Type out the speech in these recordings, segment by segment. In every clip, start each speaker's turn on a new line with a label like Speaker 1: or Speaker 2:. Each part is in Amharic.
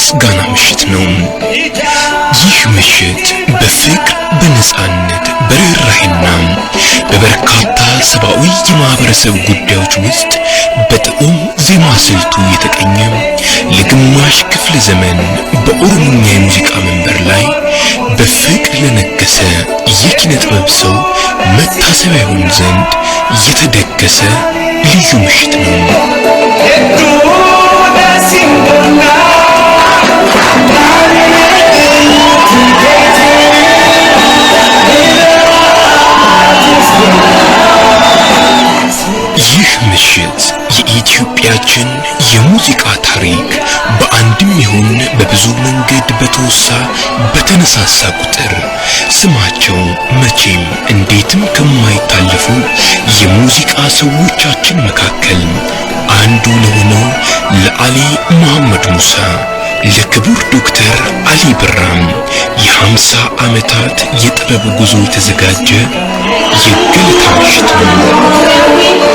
Speaker 1: የምስጋና ምሽት ነው። ይህ ምሽት በፍቅር በነጻነት በርህራሄና በበርካታ ሰብአዊ የማህበረሰብ ጉዳዮች ውስጥ በጥዑም ዜማ ስልቱ የተቀኘ ለግማሽ ክፍለ ዘመን በኦሮምኛ የሙዚቃ መንበር ላይ በፍቅር ለነገሰ የኪነ ጥበብ ሰው መታሰቢያ ይሆን ዘንድ የተደገሰ ልዩ ምሽት ነው። ይህ ምሽት የኢትዮጵያችን የሙዚቃ ታሪክ በአንድም ይሁን በብዙ መንገድ በተወሳ በተነሳሳ ቁጥር ስማቸው መቼም እንዴትም ከማይታለፉ የሙዚቃ ሰዎቻችን መካከል አንዱ ለሆነው ለአሊ መሐመድ ሙሳ ለክቡር ዶክተር አሊ ብራም የ50 ዓመታት የጥበብ ጉዞ የተዘጋጀ የገለታ ምሽት ነው።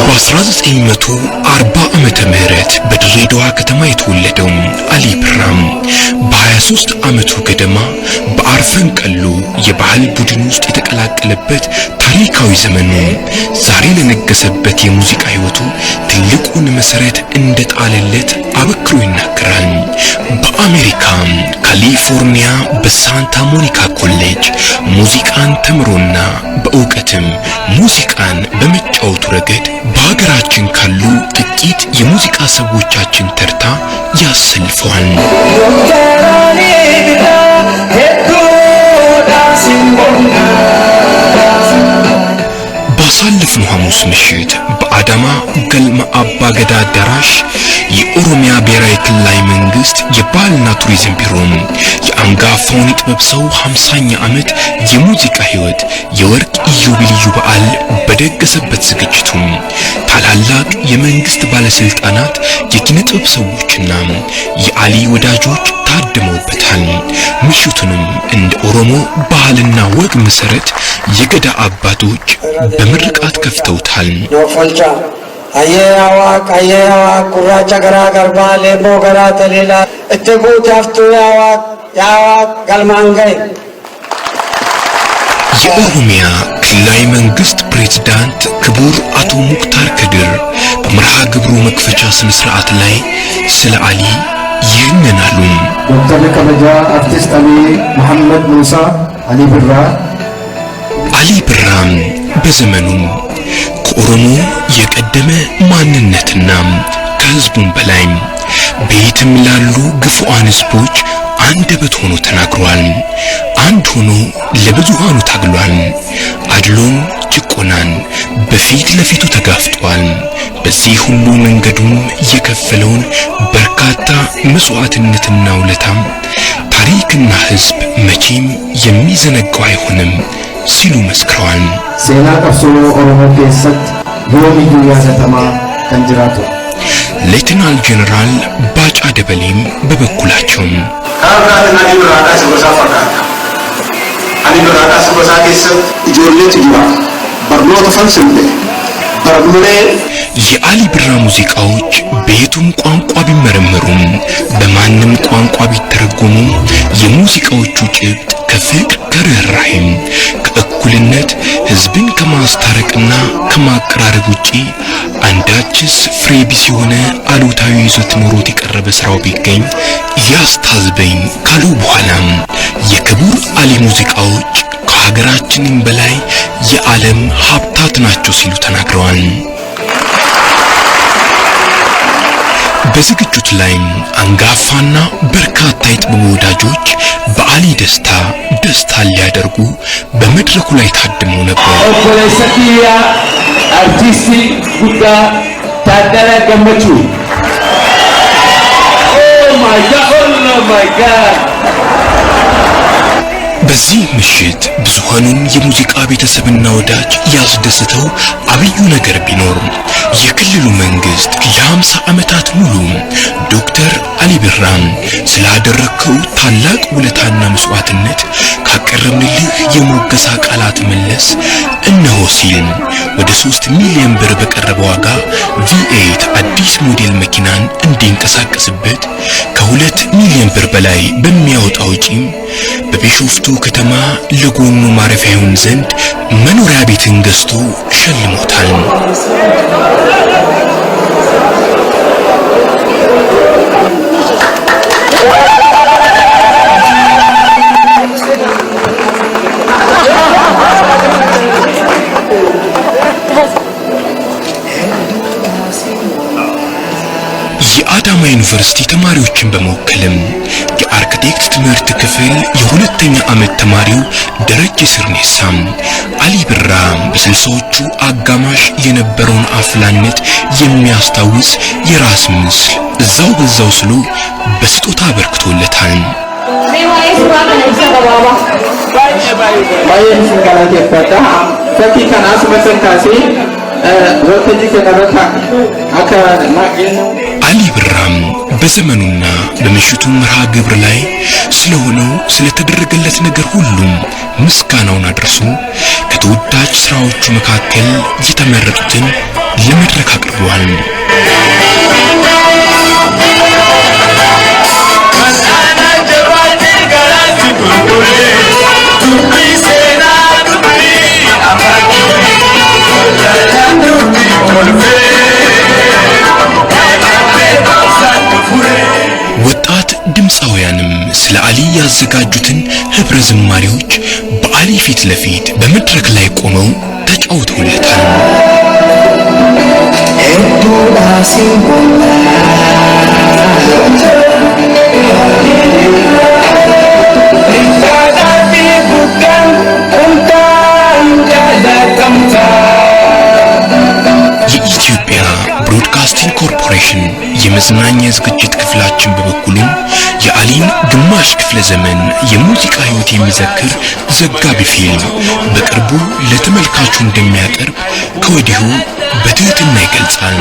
Speaker 1: በ1940 ዓመተ ምህረት በድሬዳዋ ከተማ የተወለደው አሊ ብራም በ23 ዓመቱ ገደማ በአርፈን ቀሎ የባህል ቡድን ውስጥ የተቀላቀለበት ታሪካዊ ዘመኑ ዛሬ ለነገሰበት የሙዚቃ ህይወቱ ትልቁን መሰረት እንደጣለለት አበክሮ ይናገራል። በአሜሪካ ካሊፎርኒያ በሳንታ ሞኒካ ኮሌጅ ሙዚቃን ተምሮና በእውቀትም ሙዚቃን በመጫወቱ ረገድ በሀገራችን ካሉ ጥቂት የሙዚቃ ሰዎቻችን ተርታ ያሰልፈዋል። ባሳለፍነው ሐሙስ ምሽት በአዳማ ገልማ አባ ገዳ አዳራሽ የኦሮሚያ ብሔራዊ ክልላዊ መንግስት የባህልና ቱሪዝም ቢሮ የአንጋፋውን የጥበብ ሰው 50ኛ ዓመት የሙዚቃ ህይወት የወርቅ ኢዮቤልዩ በዓል በደገሰበት ዝግጅቱ ታላላቅ የመንግስት ባለስልጣናት፣ የኪነ ጥበብ ሰዎችና የአሊ ወዳጆች ታድመውበታል። ምሽቱንም እንደ ኦሮሞ ባህልና ወግ መሰረት የገዳ አባቶች በምርቃት ከፍተውታል።
Speaker 2: ኖፈልቻ አየያዋ ቁራቻ ገራ ገርባ ሌቦ ገራ ተሌላ እትጉ ታፍቱ ያዋ ጋልማንጋይ
Speaker 1: የኦሮሚያ ክልላዊ መንግስት ፕሬዝዳንት ክቡር አቶ ሙክታር ከድር በመርሃ ግብሩ መክፈቻ ስነ ስርዓት ላይ ስለ አሊ ይህንን አሉ።
Speaker 3: ዶክተር ከበጃ አርቲስት አሊ መሐመድ ሙሳ አሊ ብራ
Speaker 1: አሊ ብራም በዘመኑ ከኦሮሞ የቀደመ ማንነትና ከህዝቡም በላይ በየትም ላሉ ግፉአን ህዝቦች አንደበት ሆኖ ተናግሯል። አንድ ሆኖ ለብዙሃኑ ታግሏል። አድሎን፣ ጭቆናን በፊት ለፊቱ ተጋፍጧል። በዚህ ሁሉ መንገዱም የከፈለውን በርካታ መስዋዕትነትና ውለታም ታሪክና ህዝብ መቼም የሚዘነጋው አይሆንም ሲሉ መስክረዋል።
Speaker 3: ሴና ቀብሶ ኦሮሞ ኬሰት ዮሚዩ ያዘተማ ከንጅራቱ
Speaker 1: ሌተናል ጀነራል ባጫ ደበሌም በበኩላቸው
Speaker 4: ካራትና ዲብራዳ ሲጎሳ ፈካታ አኒ ብራዳ ሲጎሳ ኬሰት ጆሌት ጅራ በርኖት ፈንስንደ በርኑሬ
Speaker 1: የአሊ ብራ ሙዚቃዎች በየቱም ቋንቋ ቢመረመሩም በማንም ቋንቋ ቢተረጎሙ የሙዚቃዎቹ ጭብጥ ከፍቅር ከርህራሄም ከእኩልነት ህዝብን ከማስታረቅና ከማቀራረብ ውጪ አንዳችስ ፍሬ ቢስ የሆነ አሉታዊ ይዘት ኖሮት የቀረበ ስራው ቢገኝ ያስታዝበኝ ካሉ በኋላም የክቡር አሊ ሙዚቃዎች ከሀገራችንም በላይ የዓለም ሀብታት ናቸው ሲሉ ተናግረዋል። በዝግጅቱ ላይ አንጋፋና በርካታ የጥበብ ወዳጆች በአሊ ደስታ ሊያደርጉ በመድረኩ ላይ ታድመው ነበር።
Speaker 5: ኦፖሌሰኪያ አርቲስት ጉዳ ታደለ ገመቹ ኦ ማይ ጋድ
Speaker 1: በዚህ ምሽት ብዙሃኑን የሙዚቃ ቤተሰብና ወዳጅ ያስደስተው አብዩ ነገር ቢኖር የክልሉ መንግስት ለ50 ዓመታት ሙሉ ዶክተር አሊ ብራም ስላደረከው ታላቅ ውለታና መስዋዕትነት ካቀረብንልህ የሞገሳ ቃላት መለስ እነሆ ሲል ወደ 3 ሚሊዮን ብር በቀረበ ዋጋ V8 አዲስ ሞዴል መኪናን እንዲንቀሳቀስበት ከ2 ሚሊዮን ብር በላይ በሚያወጣ ወጪም በቢሾፍቱ ከተማ ለጎኑ ማረፊያ ይሆን ዘንድ መኖሪያ ቤትን ገዝቶ ሸልሞታል። የአዳማ ዩኒቨርሲቲ ተማሪዎችን በመወከልም የአርክቴክት ትምህርት ክፍል የሁለተኛ ዓመት ተማሪው ደረጀ ስርኔሳም አሊ ብራ በስልሳዎቹ አጋማሽ የነበረውን አፍላነት የሚያስታውስ የራስ ምስል እዛው በዛው ስሎ በስጦታ አበርክቶለታል። አሊ ብራም በዘመኑና በምሽቱ መርሃ ግብር ላይ ስለሆነው ስለተደረገለት ነገር ሁሉም ምስጋናውን አድርሶ ከተወዳጅ ስራዎቹ መካከል የተመረጡትን ለመድረክ አቅርበዋል። ወጣት ድምፃውያንም ስለ አሊ ያዘጋጁትን ህብረ ዝማሬዎች በአሊ ፊት ለፊት በመድረክ ላይ ቆመው ተጫውተውለታል። የኢትዮጵያ ብሮድካስቲንግ ኮርፖሬሽን የመዝናኛ ዝግጅት ክፍላችን በበኩሉም የአሊን ግማሽ ክፍለ ዘመን የሙዚቃ ህይወት የሚዘክር ዘጋቢ ፊልም በቅርቡ ለተመልካቹ እንደሚያቀርብ ከወዲሁ በትህትና ይገልጻል።